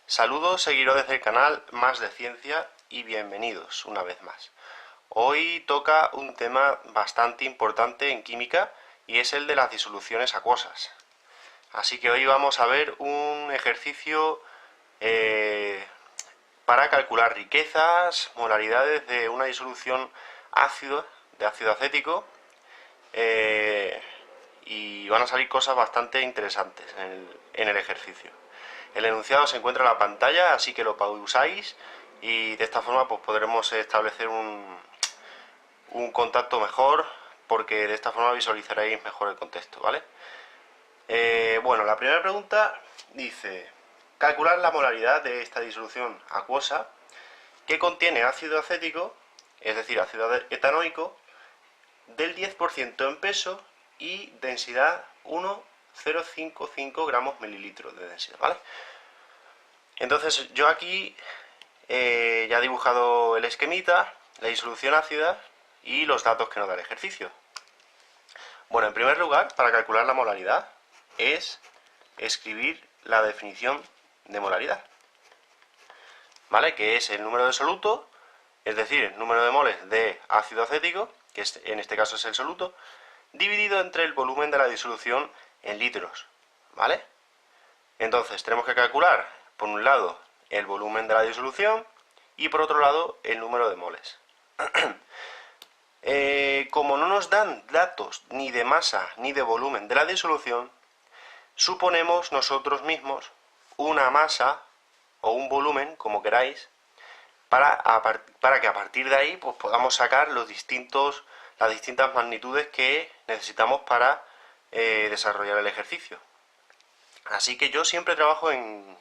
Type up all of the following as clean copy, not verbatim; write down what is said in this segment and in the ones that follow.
Saludos seguidores del canal Más de Ciencia y bienvenidos una vez más. Hoy toca un tema bastante importante en química y es el de las disoluciones acuosas. Así que hoy vamos a ver un ejercicio para calcular riquezas, molaridades de una disolución de ácido acético y van a salir cosas bastante interesantes en el ejercicio. El enunciado se encuentra en la pantalla, así que lo pausáis y de esta forma pues podremos establecer un contacto mejor, porque de esta forma visualizaréis mejor el contexto, ¿vale? Bueno, la primera pregunta dice: calcular la molaridad de esta disolución acuosa que contiene ácido acético, es decir, ácido etanoico, del 10% en peso y densidad 1,055 gramos mililitros de densidad, ¿vale? Entonces yo aquí ya he dibujado el esquemita, la disolución ácida y los datos que nos da el ejercicio. Bueno, en primer lugar, para calcular la molaridad es escribir la definición de molaridad, ¿vale? Que es el número de soluto, es decir, el número de moles de ácido acético, que en este caso es el soluto, dividido entre el volumen de la disolución en litros, ¿vale? Entonces tenemos que calcular, por un lado, el volumen de la disolución y por otro lado el número de moles. Como no nos dan datos ni de masa ni de volumen de la disolución, suponemos nosotros mismos una masa o un volumen, como queráis, para que a partir de ahí pues, podamos sacar las distintas magnitudes que necesitamos para desarrollar el ejercicio. Así que yo siempre trabajo en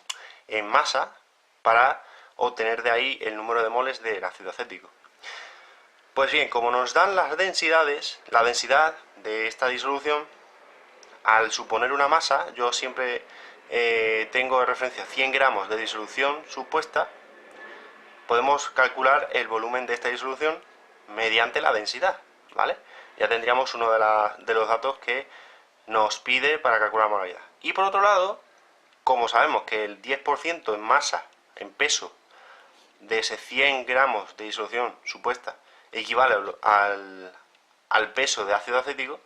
masa para obtener de ahí el número de moles del ácido acético. Pues bien, como nos dan las densidades, la densidad de esta disolución, al suponer una masa, yo siempre tengo de referencia 100 gramos de disolución supuesta, podemos calcular el volumen de esta disolución mediante la densidad, ¿vale? Ya tendríamos uno de los datos que nos pide para calcular la molaridad. Y por otro lado, como sabemos que el 10% en masa, en peso, de ese 100 gramos de disolución supuesta equivale al peso de ácido acético,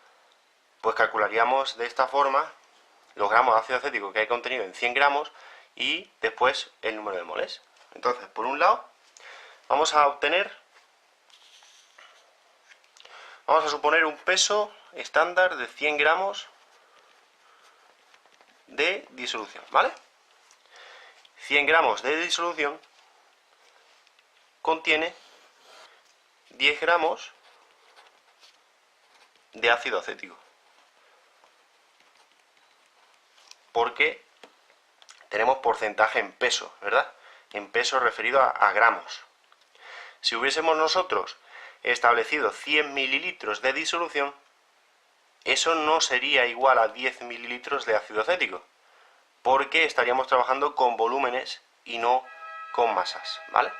pues calcularíamos de esta forma los gramos de ácido acético que hay contenido en 100 gramos y después el número de moles. Entonces, por un lado, vamos a suponer un peso estándar de 100 gramos de disolución, ¿vale? 100 gramos de disolución contiene 10 gramos de ácido acético, porque tenemos porcentaje en peso, ¿verdad? En peso referido a gramos. Si hubiésemos nosotros establecido 100 mililitros de disolución, eso no sería igual a 10 mililitros de ácido acético, porque estaríamos trabajando con volúmenes y no con masas, ¿vale?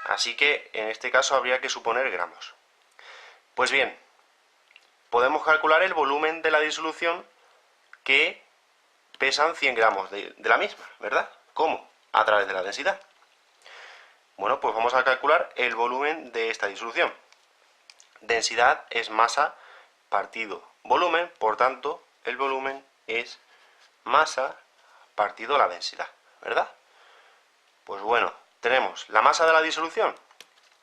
Así que en este caso habría que suponer gramos. Pues bien, podemos calcular el volumen de la disolución que pesan 100 gramos de la misma, ¿verdad? ¿Cómo? A través de la densidad. Bueno, pues vamos a calcular el volumen de esta disolución. Densidad es masa partido volumen, por tanto, el volumen es masa partido la densidad, ¿verdad? Pues bueno, tenemos la masa de la disolución,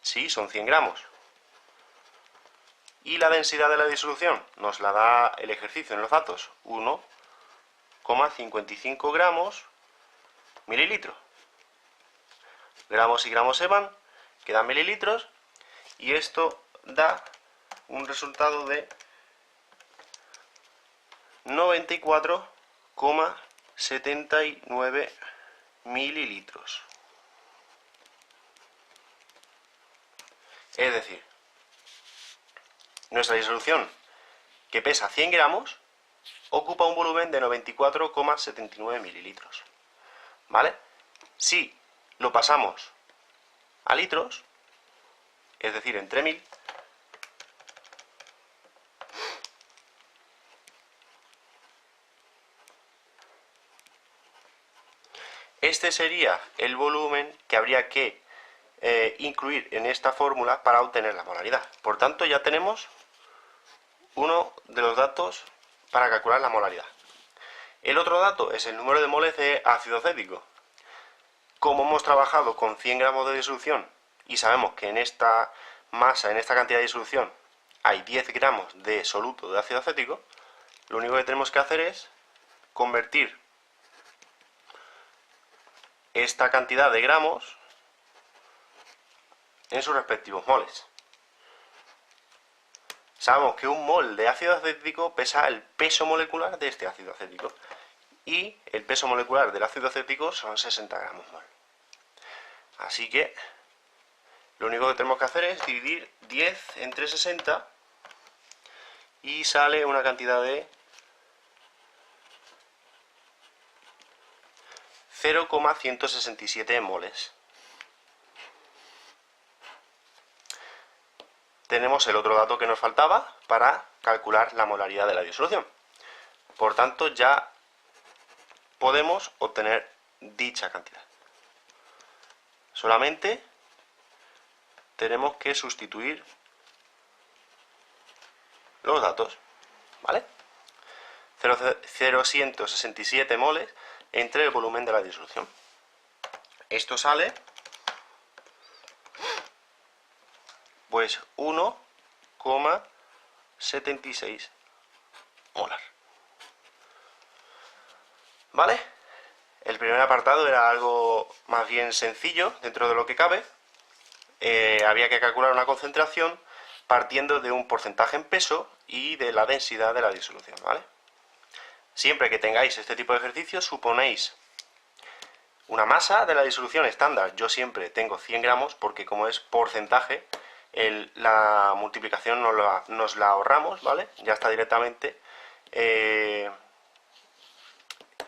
sí, son 100 gramos. Y la densidad de la disolución nos la da el ejercicio en los datos, 1,55 gramos mililitro. Gramos y gramos se van, quedan mililitros, y esto da un resultado de 94,79 mililitros. Es decir, nuestra disolución, que pesa 100 gramos, ocupa un volumen de 94,79 mililitros. ¿Vale? Si lo pasamos a litros, es decir, entre 1000, Este sería el volumen que habría que incluir en esta fórmula para obtener la molaridad. Por tanto, ya tenemos uno de los datos para calcular la molaridad. El otro dato es el número de moles de ácido acético. Como hemos trabajado con 100 gramos de disolución y sabemos que en esta masa, en esta cantidad de disolución, hay 10 gramos de soluto de ácido acético, lo único que tenemos que hacer es convertir esta cantidad de gramos en sus respectivos moles. Sabemos que un mol de ácido acético pesa el peso molecular de este ácido acético y el peso molecular del ácido acético son 60 gramos mol. Así que lo único que tenemos que hacer es dividir 10 entre 60 y sale una cantidad de 0,167 moles. Tenemos el otro dato que nos faltaba para calcular la molaridad de la disolución. Por tanto, ya podemos obtener dicha cantidad. Solamente tenemos que sustituir los datos, ¿vale? 0,167 moles entre el volumen de la disolución. Esto sale pues 1,76 molar. ¿Vale? El primer apartado era algo más bien sencillo dentro de lo que cabe. Había que calcular una concentración partiendo de un porcentaje en peso y de la densidad de la disolución, ¿vale? Siempre que tengáis este tipo de ejercicios, suponéis una masa de la disolución estándar. Yo siempre tengo 100 gramos porque como es porcentaje, la multiplicación nos la ahorramos, ¿vale? Ya está directamente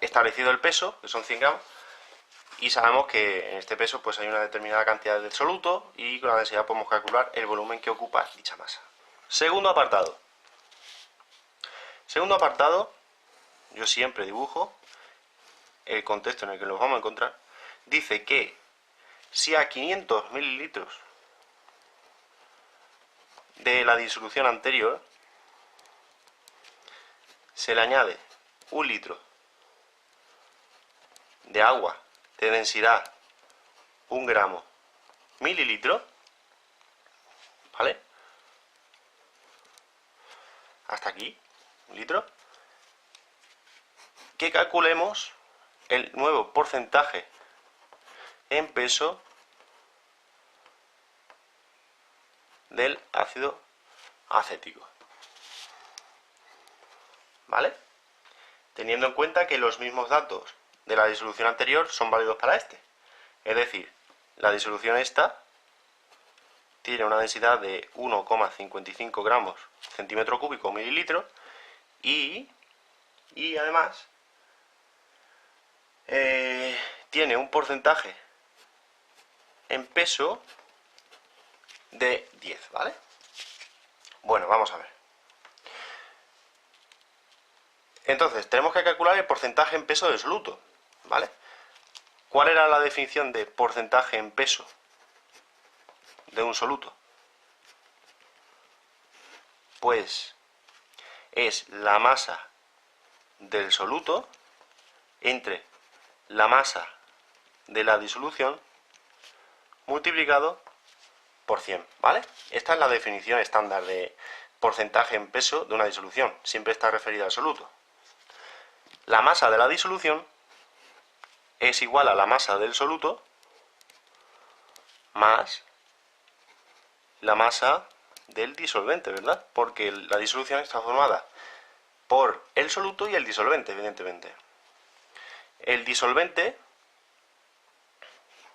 establecido el peso, que son 100 gramos, y sabemos que en este peso pues hay una determinada cantidad de soluto y con la densidad podemos calcular el volumen que ocupa dicha masa. Segundo apartado. Segundo apartado, yo siempre dibujo el contexto en el que nos vamos a encontrar. Dice que si a 500 mililitros de la disolución anterior se le añade 1 litro de agua de densidad 1 gramo mililitro, ¿vale? Hasta aquí, 1 litro. Que calculemos el nuevo porcentaje en peso del ácido acético, ¿vale? Teniendo en cuenta que los mismos datos de la disolución anterior son válidos para este. Es decir, la disolución esta tiene una densidad de 1,55 gramos centímetro cúbico mililitro y además tiene un porcentaje en peso de 10, ¿vale? Bueno, vamos a ver. Entonces, tenemos que calcular el porcentaje en peso del soluto, ¿vale? ¿Cuál era la definición de porcentaje en peso de un soluto? Pues es la masa del soluto entre la masa de la disolución multiplicado por 100, ¿vale? Esta es la definición estándar de porcentaje en peso de una disolución, siempre está referida al soluto. La masa de la disolución es igual a la masa del soluto más la masa del disolvente, ¿verdad? Porque la disolución está formada por el soluto y el disolvente, evidentemente. El disolvente,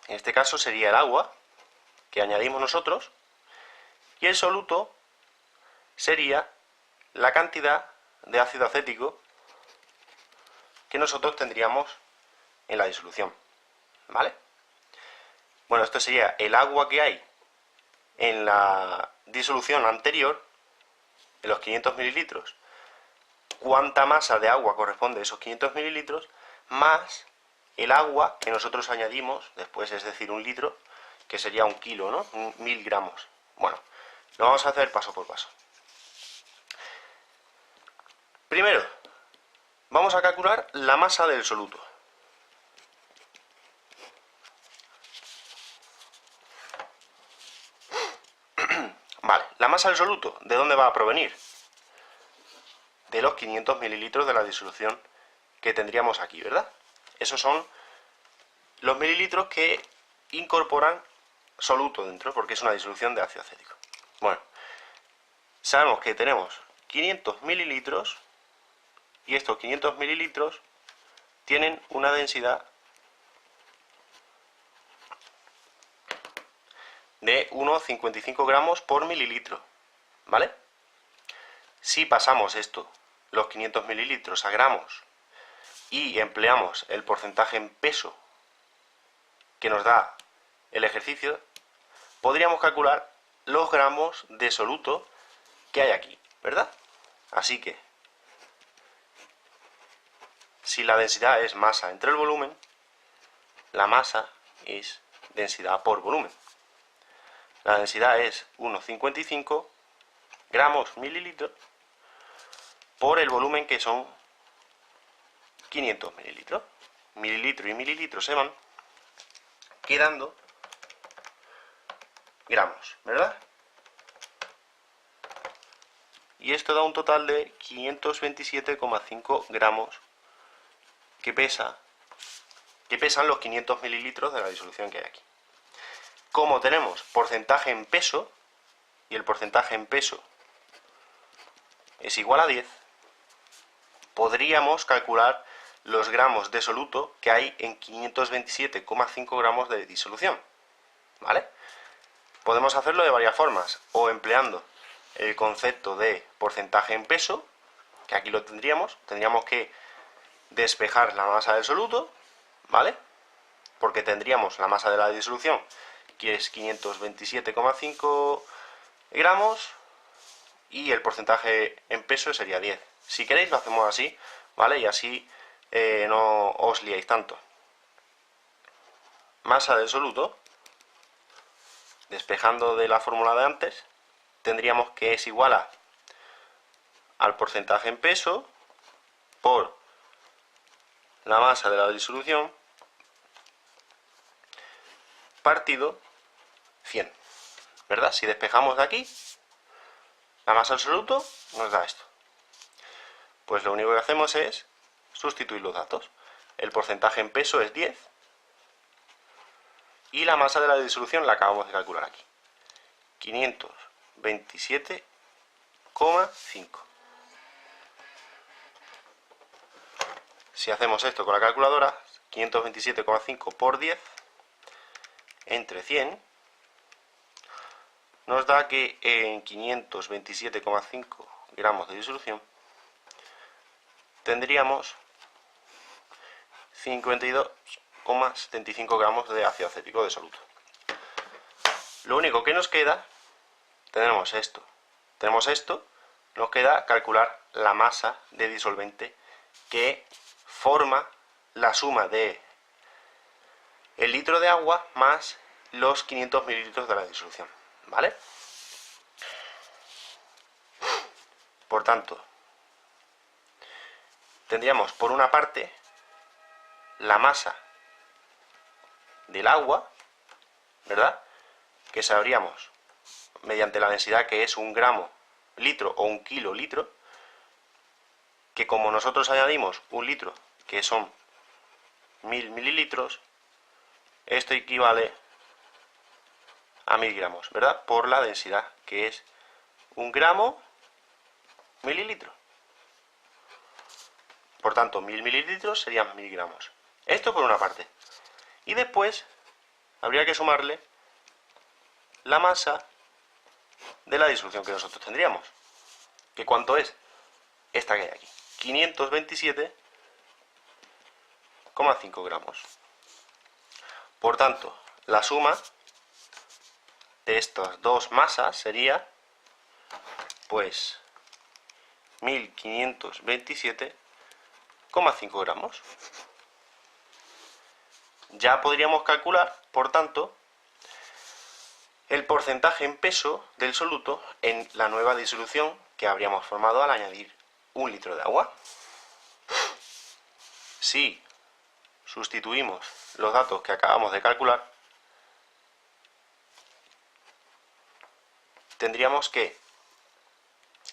en este caso, sería el agua que añadimos nosotros, y el soluto sería la cantidad de ácido acético que nosotros tendríamos en la disolución, ¿vale? Bueno, esto sería el agua que hay en la disolución anterior, en los 500 mililitros, cuánta masa de agua corresponde a esos 500 mililitros, más el agua que nosotros añadimos después, es decir, 1 litro, que sería 1 kilo, ¿no? 1000 gramos. Bueno, lo vamos a hacer paso por paso. Primero, vamos a calcular la masa del soluto. Vale, la masa del soluto, ¿de dónde va a provenir? De los 500 mililitros de la disolución que tendríamos aquí, ¿verdad? Esos son los mililitros que incorporan soluto dentro, porque es una disolución de ácido acético. Bueno, sabemos que tenemos 500 mililitros y estos 500 mililitros tienen una densidad de 1,55 gramos por mililitro, ¿vale? Si pasamos esto, los 500 mililitros a gramos, y empleamos el porcentaje en peso que nos da el ejercicio, podríamos calcular los gramos de soluto que hay aquí, ¿verdad? Así que, si la densidad es masa entre el volumen, la masa es densidad por volumen. La densidad es 1,55 gramos mililitros por el volumen, que son 500 mililitros. Mililitro y mililitro se van quedando gramos, ¿verdad? Y esto da un total de 527,5 gramos que pesan los 500 mililitros de la disolución que hay aquí. Como tenemos porcentaje en peso, y el porcentaje en peso es igual a 10, podríamos calcular los gramos de soluto que hay en 527,5 gramos de disolución, ¿vale? Podemos hacerlo de varias formas, o empleando el concepto de porcentaje en peso, que aquí lo tendríamos que despejar la masa del soluto, ¿vale? Porque tendríamos la masa de la disolución, que es 527,5 gramos, y el porcentaje en peso sería 10. Si queréis lo hacemos así, ¿vale? Y así no os liéis tanto. Masa del soluto, despejando de la fórmula de antes, tendríamos que es igual al porcentaje en peso por la masa de la disolución partido 100, ¿verdad? Si despejamos de aquí, la masa del soluto nos da esto. Pues lo único que hacemos es sustituir los datos. El porcentaje en peso es 10 y la masa de la disolución la acabamos de calcular aquí, 527,5. Si hacemos esto con la calculadora, 527,5 por 10 entre 100, nos da que en 527,5 gramos de disolución tendríamos 52,75 gramos de ácido acético de soluto. Lo único que nos queda, tenemos esto, nos queda calcular la masa de disolvente que forma la suma de el litro de agua más los 500 mililitros de la disolución, ¿vale? Por tanto, tendríamos por una parte la masa del agua, ¿verdad? Que sabríamos mediante la densidad, que es 1 gramo litro o 1 kilo litro, que como nosotros añadimos 1 litro, que son 1000 mililitros, esto equivale a 1000 gramos, ¿verdad? Por la densidad, que es 1 gramo mililitro. Por tanto, 1000 mililitros serían 1000 gramos. Esto por una parte. Y después habría que sumarle la masa de la disolución que nosotros tendríamos. ¿Que cuánto es? Esta que hay aquí. 527,5 gramos. Por tanto, la suma de estas dos masas sería, pues, 1527,5 gramos. ya podríamos calcular, por tanto, el porcentaje en peso del soluto en la nueva disolución que habríamos formado al añadir 1 litro de agua. Si sustituimos los datos que acabamos de calcular, tendríamos que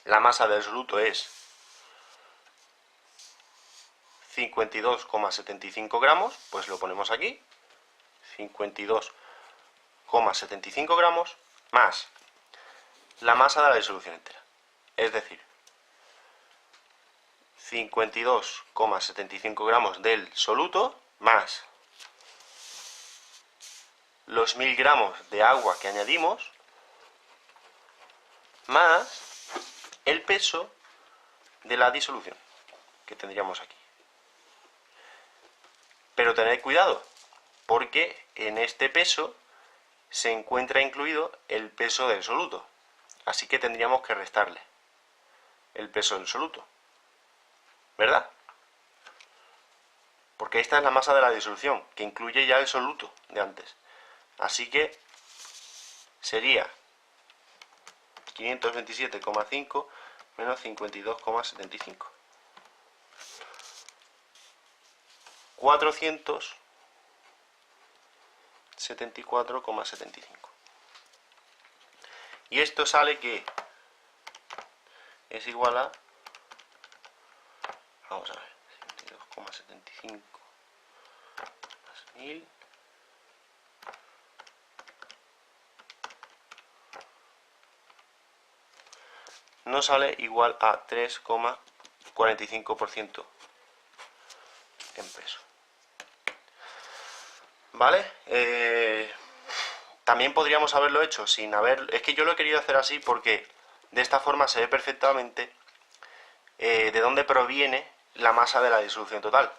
la masa del soluto es 52,75 gramos, pues lo ponemos aquí, 52,75 gramos más la masa de la disolución entera, es decir, 52,75 gramos del soluto más los 1000 gramos de agua que añadimos más el peso de la disolución que tendríamos aquí. Pero tened cuidado, porque en este peso se encuentra incluido el peso del soluto, así que tendríamos que restarle el peso del soluto, ¿verdad? Porque esta es la masa de la disolución, que incluye ya el soluto de antes. Así que sería 527,5 menos 52,75. 474,75. Y esto sale que es igual a, vamos a ver, 52,75 más 1000 nos sale igual a 3,45% en peso. ¿Vale? También podríamos haberlo hecho sin haber... Es que yo lo he querido hacer así porque de esta forma se ve perfectamente de dónde proviene la masa de la disolución total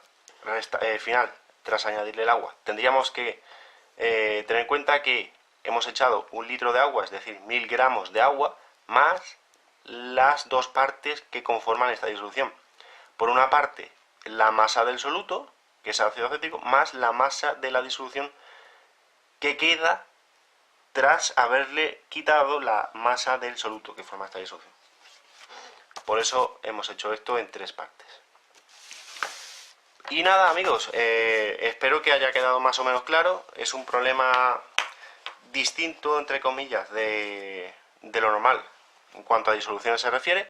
final, tras añadirle el agua. Tendríamos que tener en cuenta que hemos echado 1 litro de agua, es decir, 1000 gramos de agua, más las dos partes que conforman esta disolución. Por una parte, la masa del soluto, que es ácido acético, más la masa de la disolución que queda tras haberle quitado la masa del soluto que forma esta disolución. Por eso hemos hecho esto en 3 partes. Y nada, amigos, espero que haya quedado más o menos claro. Es un problema distinto, entre comillas, de lo normal en cuanto a disoluciones se refiere.